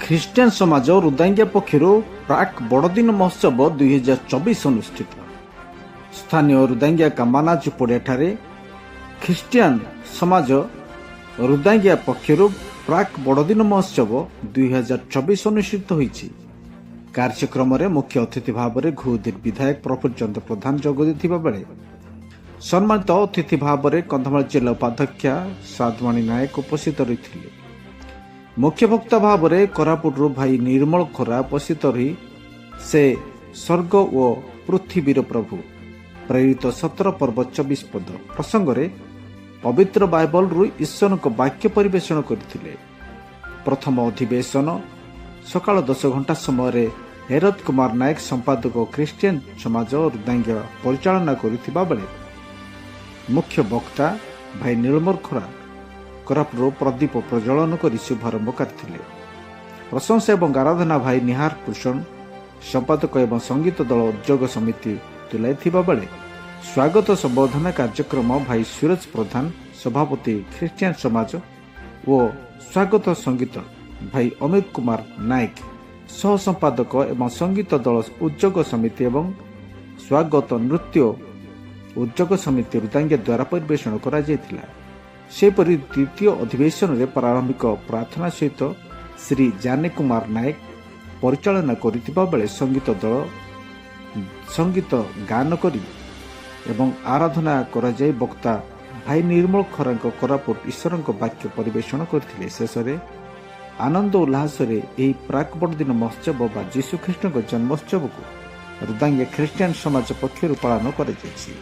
Christian ସମାଜ ରୁଦାଙ୍ଗିଆ ପକ୍ଷରୁ ପ୍ରାକ୍ ବଡ଼ଦିନ ମହୋତ୍ସବ 2024 ଅନୁଷ୍ଠିତ। ସ୍ଥାନୀୟ ରୁଦାଙ୍ଗିଆ କାମାନାଜୁ ପଡ଼ିଆଠାରେ ଖ୍ରୀଷ୍ଟିଆନ ସମାଜ ରୁଦାଙ୍ଗିଆ ପକ୍ଷରୁ ପ୍ରାକ୍ ବଡ଼ଦିନ ମହୋତ୍ସବ 2024 ଅନୁଷ୍ଠିତ ହୋଇଛି। କାର୍ଯ୍ୟକ୍ରମରେ ମୁଖ୍ୟ ଅତିଥି ଭାବରେ ଘୁହୁଦିର ବିଧାୟକ ପ୍ରଫୁଲ୍ଲ ଚନ୍ଦ୍ର ପ୍ରଧାନ ଯୋଗ ଦେଇଥିବା ବେଳେ ସମ୍ମାନିତ ଅତିଥି ଭାବରେ କନ୍ଧମାଳ ଜିଲ୍ଲା ଉପାଧ୍ୟକ୍ଷା ସାଧବାଣୀ ନାୟକ ଉପସ୍ଥିତ ରହିଥିଲେ। ମୁଖ୍ୟ ବକ୍ତା ଭାବରେ କୋରାପୁଟରୁ ଭାଇ ନିର୍ମଳ ଖରା ଉପସ୍ଥିତ ରହି ସେ ସ୍ୱର୍ଗ ଓ ପୃଥିବୀର ପ୍ରଭୁ ପ୍ରେରିତ 17 ପର୍ବ 24 ପଦ ପ୍ରସଙ୍ଗରେ ପବିତ୍ର ବାଇବଲରୁ ଈଶ୍ୱରଙ୍କ ବାକ୍ୟ ପରିବେଷଣ କରିଥିଲେ। ପ୍ରଥମ ଅଧିବେଶନ ସକାଳ 10 ଘଣ୍ଟା ସମୟରେ ହେରତ କୁମାର ନାୟକ ସମ୍ପାଦକ ଖ୍ରୀଷ୍ଟିଆନ ସମାଜ ରୁଦାଙ୍ଗିଆ ପରିଚାଳନା କରିଥିବା ବେଳେ ମୁଖ୍ୟ ବକ୍ତା ଭାଇ ନିର୍ମଳ ଖରା କୋରାପୁଟରୁ ପ୍ରଦୀପ ପ୍ରଜ୍ୱଳନ କରି ଶୁଭାରମ୍ଭ କରିଥିଲେ। ପ୍ରଶଂସା ଏବଂ ଆରାଧନା ଭାଇ ନିହାର ଭୂଷଣ ସମ୍ପାଦକ ଏବଂ ସଙ୍ଗୀତ ଦଳ ଉଦ୍ୟୋଗ ସମିତି ତୁଲାଇଥିବା ବେଳେ ସ୍ୱାଗତ ସମ୍ବର୍ଦ୍ଧନା କାର୍ଯ୍ୟକ୍ରମ ଭାଇ ସୁରଜ ପ୍ରଧାନ ସଭାପତି ଖ୍ରୀଷ୍ଟିଆନ ସମାଜ ଓ ସ୍ୱାଗତ ସଙ୍ଗୀତ ଭାଇ ଅମିତ କୁମାର ନାୟକ ସହ ସମ୍ପାଦକ ଏବଂ ସଙ୍ଗୀତ ଦଳ ଉଦ୍ୟୋଗ ସମିତି ଏବଂ ସ୍ୱାଗତ ନୃତ୍ୟ ଉଦ୍ୟୋଗ ସମିତି ରୁଦାଙ୍ଗିଆ ଦ୍ୱାରା ପରିବେଷଣ କରାଯାଇଥିଲା। ସେହିପରି ଦ୍ୱିତୀୟ ଅଧିବେଶନରେ ପ୍ରାରମ୍ଭିକ ପ୍ରାର୍ଥନା ସହିତ ଶ୍ରୀ ଜାନେ କୁମାର ନାୟକ ପରିଚାଳନା କରିଥିବା ବେଳେ ସଙ୍ଗୀତ ଦଳ ସଙ୍ଗୀତ ଗାନ କରି ଏବଂ ଆରାଧନା କରାଯାଇ ବକ୍ତା ଭାଇ ନିର୍ମଳ ଖରାଙ୍କ କୋରାପୁଟ ଈଶ୍ୱରଙ୍କ ବାକ୍ୟ ପରିବେଷଣ କରିଥିଲେ। ଶେଷରେ ଆନନ୍ଦ ଉଲ୍ଲାସରେ ଏହି ପ୍ରାକ୍ ବଡ଼ଦିନ ମହୋତ୍ସବ ବା ଯୀଶୁଖ୍ରୀଷ୍ଟଙ୍କ ଜନ୍ମୋତ୍ସବକୁ ରୁଦାଙ୍ଗିଆ ଖ୍ରୀଷ୍ଟିଆନ ସମାଜ ପକ୍ଷରୁ ପାଳନ କରାଯାଇଛି।